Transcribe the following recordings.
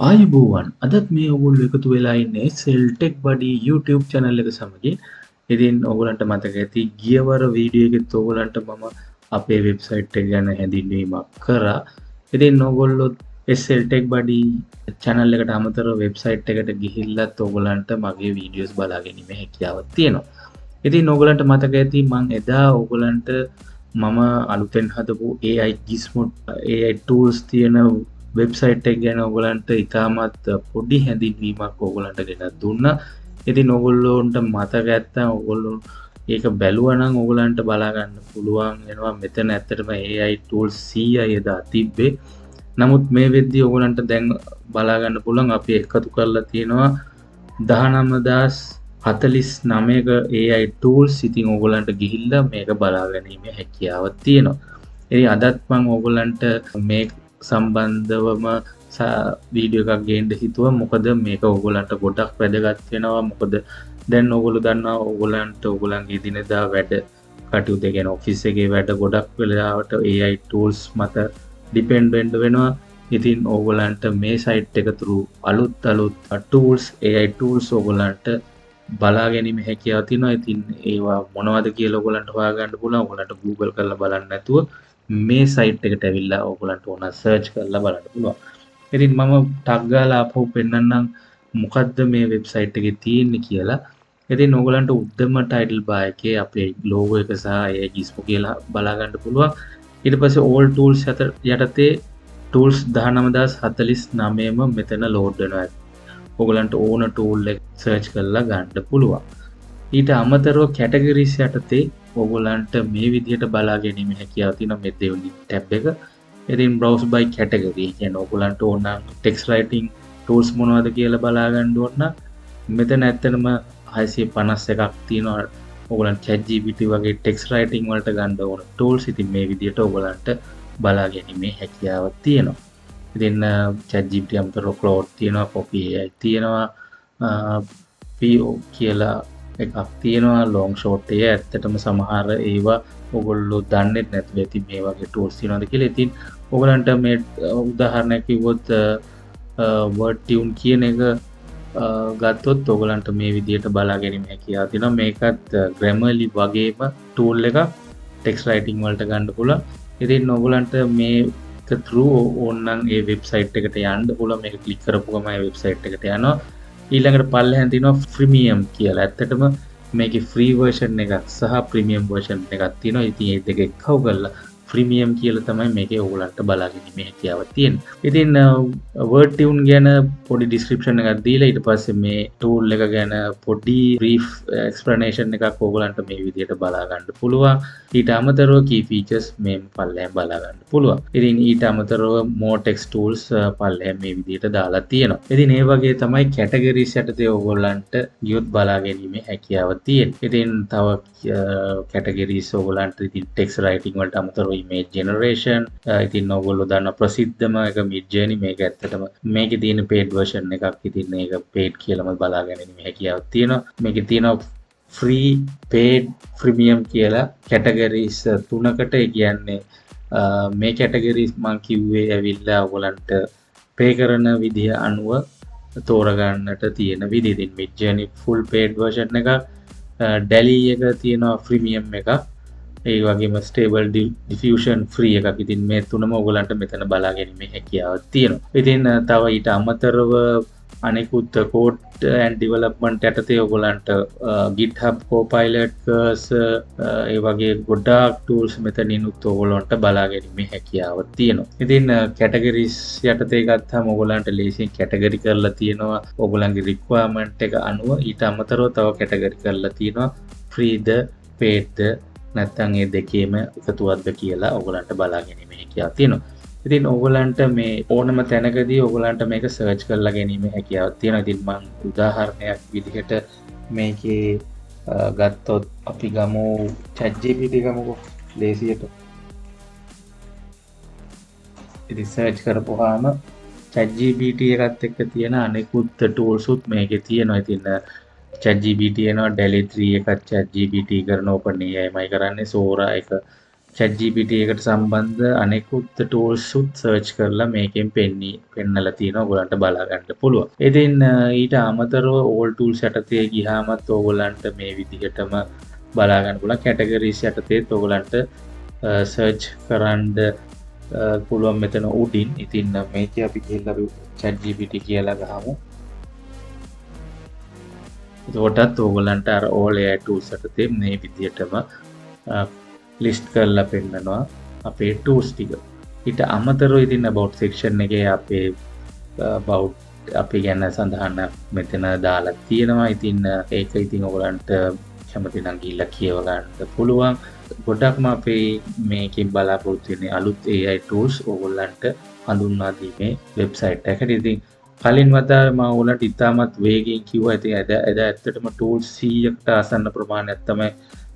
ආයුබෝවන් අදත් මේ ඔගොල්ලෝ එකතු වෙලා ඉන්නේ සෙල්ටෙක් බඩි YouTube channel එක සමගින්. ඉතින් ඔයගලන්ට මතක ඇති ගියවර වීඩියෝ එකෙත් ඔයගලන්ට මම අපේ වෙබ්සයිට් එක ගැන හැඳින්වීමක් කරා. ඉතින් ඔයගොල්ලෝ සෙල්ටෙක් බඩි channel එකට අමතරව වෙබ්සයිට් එකට ගිහිල්ලත් ඔයගලන්ට මගේ වීඩියෝස් බලා ගැනීමේ හැකියාවක් තියෙනවා. ඉතින් ඔයගලන්ට මතක ඇති මම එදා ඔයගලන්ට මම අලුතෙන් හදපු AI Gizmo AI tools තියෙන වෙබ්සයිට් එක ගැන ඔයගලන්ට ඉතාමත් පොඩි හැඳින්වීමක් ඔයගලන්ට ගෙනත් දුන්නා. ඉතින් ඔයගොල්ලොන්ට මතක නැත්තම් ඔයගොල්ලෝ ඒක බැලුවා නම් ඔයගලන්ට බලා ගන්න පුළුවන් වෙනවා. මෙතන ඇත්තටම AI tools 100යි එදා තිබ්බේ. නමුත් මේ වෙද්දී ඔයගලන්ට දැන් බලා ගන්න පුළුවන් අපි එකතු කරලා තියෙනවා 19049ක AI tools. ඉතින් ඔයගලන්ට ගිහිල්ලා මේක බලා ගැනීමේ හැකියාවක් තියෙනවා. ඉතින් අදත් මම ඔයගලන්ට මේ සම්බන්ධවම වීඩියෝ එකක් ගේන්න හිතුවා. මොකද මේක ඔයගලන්ට ගොඩක් වැදගත් වෙනවා. මොකද දැන් ඔයගොල්ලෝ දන්නවා ඔයගලන්ට ඔයගලන්ගේ දිනදා වැඩ කටයුතු කියන්නේ ඔෆිස් එකේ වැඩ ගොඩක් වෙලාවට AI tools මත ඩිපෙන්ඩ් වෙන්න වෙනවා. ඉතින් ඔයගලන්ට මේ සයිට් එක through අලුත් tools AI tools ඔයගලන්ට බලා ගැනීම හැකියාව තියෙනවා. ඉතින් ඒවා මොනවද කියලා ඔයගලන්ට හොයාගන්න පුළුවන්. ඔයගලන්ට Google කරලා බලන්න නැතුව මේ සයිට් එකට ඇවිල්ලා ඔයගලන්ට ඕන සර්ච් කරලා බලන්න පුළුවන්. ඉතින් මම ටග් ගාලා ආපහු පෙන්නන්නම් මොකද්ද මේ වෙබ්සයිට් එකේ තියෙන්නේ කියලා. ඉතින් ඔයගලන්ට උද්දම ටයිටල් බාර් එකේ අපේ ලෝගෝ එක සහ AI Gizmo කියලා බලා ගන්න පුළුවන්. ඊට පස්සේ all tools යටතේ tools 19049ම මෙතන ලෝඩ් වෙනවා. ඔයගලන්ට ඕන tool එක සර්ච් කරලා ගන්න පුළුවන්. ඊට අමතරව කැටගරිස් යටතේ ඔයගලන්ට මේ විදිහට බලා ගැනීම හැකියාව තියෙනවා මේ දෙවෙනි ටැබ් එක. ඉතින් browse by category කියන්නේ ඔයගලන්ට ඕන නම් text writing tools මොනවද කියලා බලා ගන්න ඕන නම් මෙතන ඇත්තටම 651ක් තියෙනවා. ඔයගලන්ට ChatGPT වගේ text writing වලට ගන්න ඕන tools. ඉතින් මේ විදිහට ඔයගලන්ට බලා ගැනීමේ හැකියාවක් තියෙනවා. ඉතින් ChatGPT අමතරව Claude තියෙනවා, Copy AI තියෙනවා, PO කියලා එකක් තියෙනවා, long short එක ඇත්තටම සමහර ඒවා ඔයගොල්ලෝ දන්නේ නැතුව ඇති මේ වගේ tools තියෙනවද කියලා. ඉතින් ඔයගලන්ට මේ උදාහරණයක් කිව්වොත් word tune කියන එක ගත්තොත් ඔයගලන්ට මේ විදිහට බලා ගැනීම හැකියාව තියෙනවා. මේකත් Grammarly වගේම tool එකක් text writing වලට ගන්න පුළුවන්. ඉතින් ඔයගලන්ට මේක through ඕනනම් ඒ වෙබ්සයිට් එකට යන්න පුළුවන්. මේක ක්ලික් කරපු ගමන් ඒ වෙබ්සයිට් එකට යනවා. ඊළඟට පල්ලෙහාන් තියෙනවා freemium කියලා. ඇත්තටම මේකේ free version එකක් සහ premium version එකක් තියෙනවා. ඉතින් මේ දෙක එකව කරලා freemium කියලා තමයි මේකේ ඔයගලන්ට බලා ගැනීමේ හැකියාව තියෙන්නේ. ඉතින් word tune ගැන පොඩි description එකක් දීලා ඊට පස්සේ මේ tool එක ගැන පොඩි brief explanation එකක් ඔයගලන්ට මේ විදිහට බලා ගන්න පුළුවන්. ඊට අමතරව key features මේ පල්ලෙහාන් බලා ගන්න පුළුවන්. ඉතින් ඊට අමතරව more text tools පල්ලෙහාන් මේ විදිහට දාලා තියෙනවා. ඉතින් ඒ වගේ තමයි categories යටතේ ඔයගලන්ට ගියොත් බලා ගැනීමේ හැකියාව තියෙන්නේ. ඉතින් තව categories ඔයගලන්ට ඉතින් text writing වලට අමතරව image generation ඉතින් ඔයගොල්ලෝ දන්න ප්‍රසිද්ධම එක Midjourney. මේක ඇත්තටම මේකේ තියෙන paid version එකක්. ඉතින් මේක paid කියලාම බලා ගැනීමේ හැකියාවක් තියෙනවා. මේකේ තියෙනවා free, paid, premium කියලා categories තුනකට. ඒ කියන්නේ මේ categories මම කිව්වේ ඇවිල්ලා ඔයගලන්ට pay කරන විදිහ අනුව තෝරගන්නට තියෙන විදිහ. ඉතින් Midjourney full paid version එකක්, DALL-E එක තියෙනවා freemium එකක්, ඒ වගේම stable diffusion free එකක්. ඉතින් මේ තුනම ඔයගලන්ට මෙතන බලා ගැනීමේ හැකියාවක් තියෙනවා. ඉතින් තව ඊට අමතරව අනෙකුත් code and development යටතේ ඔයගලන්ට GitHub Copilot cursor ඒ වගේ ගොඩාක් tools මෙතනිනුත් ඔයගලන්ට බලා ගැනීමේ හැකියාවක් තියෙනවා. ඉතින් categories යටතේ ගත්තාම ඔයගලන්ට ලේසියෙන් category කරලා තියෙනවා ඔයගලන්ගේ requirement එක අනුව. ඊට අමතරව තව category කරලා තියෙනවා free ද paid ද නැත්නම් ඒ දෙකේම එකතුවක්ද කියලා ඔයගලන්ට බලා ගැනීම හැකියාව තියෙනවා. ඉතින් ඔයගලන්ට මේ ඕනම තැනකදී ඔයගලන්ට මේක සර්ච් කරලා ගැනීම හැකියාවක් තියෙනවා. ඉතින් මම උදාහරණයක් විදිහට මේකේ ගත්තොත් අපි ගමු ChatGPT ගමුකෝ ලේසියට. ඉතින් සර්ච් කරපුවාම ChatGPT එකත් එක්ක තියෙන අනෙකුත් tools උත් මේකේ තියෙනවා. ඉතින් ChatGPT එනවා, DALL-E 3 එකත් ChatGPT කරන OpenAI මයි කරන්නේ, Sora එක ChatGPT එකට සම්බන්ධ අනෙකුත් ටූල්ස්ුත් සර්ච් කරලා මේකෙන් පෙන්නලා තියෙනවා ඔයගලන්ට බලා ගන්න පුළුවන්. ඉතින් ඊට අමතරව all tools යටතේ ගියාමත් ඔයගලන්ට මේ විදිහටම බලා ගන්න පුළුවන්. කැටගරිස් යටතේත් ඔයගලන්ට සර්ච් කරන්න පුළුවන් මෙතන උඩින්. ඉතින් මේක අපි ගිහිල්ලා ChatGPT කියලා ගහමු. එතකොටත් ඔයගලන්ට අර all AI tools යටතේ මේ විදිහටම ලිස්ට් කරලා පෙන්නනවා අපේ tools ටික. ඊට අමතරව ඉතින් about section එකේ අපේ about අපි ගැන සඳහන් මෙතන දාලා තියෙනවා. ඉතින් ඒක ඉතින් ඔයගලන්ට කැමති නම් ගිහිල්ලා කියව ගන්න පුළුවන්. ගොඩක්ම අපේ මේකෙන් බලාපොරොත්තු වෙන්නේ අලුත් AI tools ඔයගලන්ට හඳුන්වා දීමේ වෙබ්සයිට් එකකට. ඉතින් කලින් වතාවේ මම ඔයගලන්ට ඉතාමත් වේගයෙන් කිව්වා. ඉතින් අද ඇත්තටම tools 100කට ආසන්න ප්‍රමාණයක් තමයි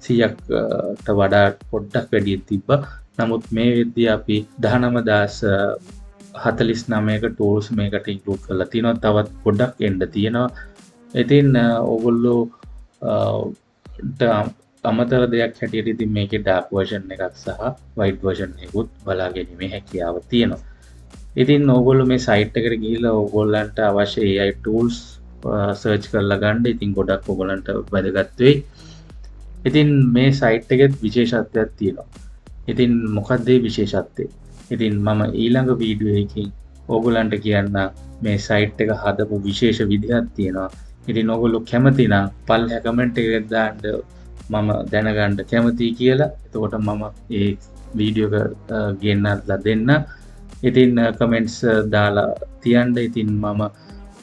100කට වඩා පොඩ්ඩක් වැඩි තිබ්බා. නමුත් මේ වෙද්දී අපි 19049ක tools මේකට ඉන්ක්ලූඩ් කරලා තියෙනවා. තවත් පොඩ්ඩක් එන්න තියෙනවා. ඉතින් ඔයගොල්ලෝ අමතර දෙයක් හැටියට ඉතින් මේකේ dark version එකක් සහ white version එකකුත් බලා ගැනීමේ හැකියාව තියෙනවා. ඉතින් ඕගොල්ලෝ මේ සයිට් එකට ගිහිල්ලා ඕගොල්ලන්ට අවශ්‍ය AI tools සර්ච් කරලා ගන්න. ඉතින් ගොඩක් ඕගොල්ලන්ට වැදගත් වෙයි. ඉතින් මේ සයිට් එකෙත් විශේෂත්වයක් තියෙනවා. ඉතින් මොකක්ද මේ විශේෂත්වය? ඉතින් මම ඊළඟ වීඩියෝ එකකින් ඕගොල්ලන්ට කියන්න මේ සයිට් එක හදපු විශේෂ විදිහක් තියෙනවා. ඉතින් ඕගොල්ලෝ කැමති නම් පල්ලෙහා කමෙන්ට් එකකට දාන්න මම දැනගන්න කැමතියි කියලා. එතකොට මම ඒ වීඩියෝ එක ගෙන්නලා දෙන්න. ඉතින් කමෙන්ට්ස් දාලා තියන්න. ඉතින් මම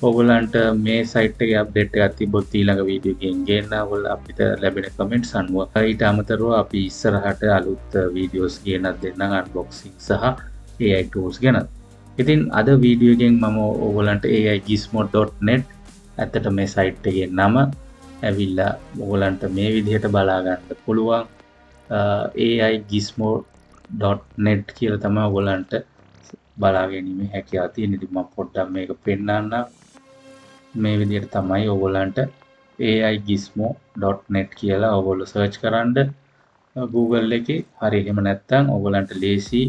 ඔයගලන්ට මේ සයිට් එකේ අප්ඩේට් එකක් තිබ්බොත් ඊළඟ වීඩියෝ එකෙන් ගේන්න ඔයගොල්ලෝ අපිට ලැබෙන කමෙන්ට්ස් අනුව. ඊට අමතරව අපි ඉස්සරහට අලුත් වීඩියෝස් ගෙනත් දෙන්නම් අන්බොක්සිං සහ AI tools ගැන. ඉතින් අද වීඩියෝ එකෙන් මම ඔයගලන්ට aigizmo.net ඇත්තට මේ සයිට් එකේ නම ඇවිල්ලා ඔයගලන්ට මේ විදිහට බලා ගන්න පුළුවන්. aigizmo.net කියලා තමයි ඔයගලන්ට බලා ගැනීමේ හැකියාව තියෙන. ඉතින් මම පොඩ්ඩක් මේක පෙන්නන්න. මේ විදිහට තමයි ඔයගලන්ට aigizmo.net කියලා ඔයගොල්ලෝ සර්ච් කරන්න Google එකේ. හරි එහෙම නැත්නම් ඔයගලන්ට ලේසි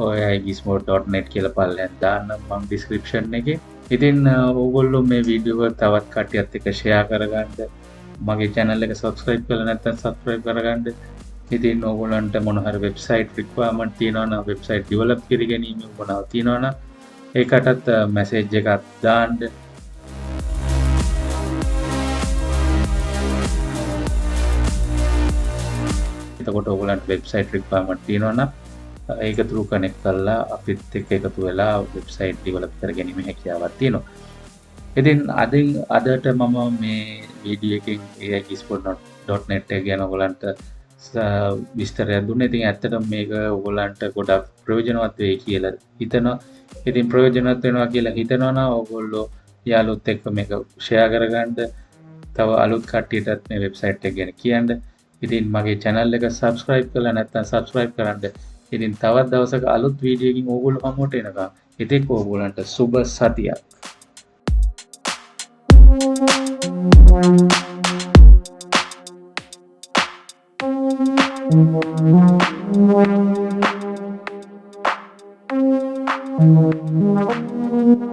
aigizmo.net කියලා පල්ලෙන් දාන්න මම description එකේ. ඉතින් ඔයගොල්ලෝ මේ වීඩියෝ එක තවත් කට්ටියත් එක්ක share කරගන්න. මගේ channel එක subscribe කරලා නැත්නම් subscribe කරගන්න. ඉතින් ඔයගොල්ලන්ට මොන හරි වෙබ්සයිට් රික්වයර්මන්ට් තියෙනවා නම් වෙබ්සයිට් ඩෙවලොප් කර ගැනීම මොනවා තියෙනවා නම් ඒකටත් මැසේජ් එකක් දාන්න. එතකොට ඔයගොල්ලන්ට වෙබ්සයිට් රික්වයර්මන්ට් තියෙනවා නම් ඒක through connect කරලා අපිත් එක්ක එකතු වෙලා වෙබ්සයිට් ඩෙවලොප් කර ගැනීම හැකියාවක් තියෙනවා. ඉතින් අදට මම මේ වීඩියෝ එකෙන් aigizmo.net එක ගැන ඔයගොල්ලන්ට විස්තරයක් දුන්නා. ඉතින් ඇත්තටම මේක ඔයගොල්ලන්ට ගොඩක් ප්‍රයෝජනවත් වෙයි කියලා හිතනවා. ඉතින් ප්‍රයෝජනවත් වෙනවා කියලා හිතනවා නම් ඔයගොල්ලෝ යාළුවොත් එක්ක මේක share කරගන්න. තව අලුත් කට්ටියටත් මේ වෙබ්සයිට් එක ගැන කියන්න. ඉතින් මගේ channel එක subscribe කරලා නැත්නම් subscribe කරන්න. ඉතින් තවත් දවසක අලුත් වීඩියෝ එකකින් ඕගොල්ලෝ හමුවට එනකම් ඉතින් ඕගොල්ලන්ට සුබ සතියක්. Thank you.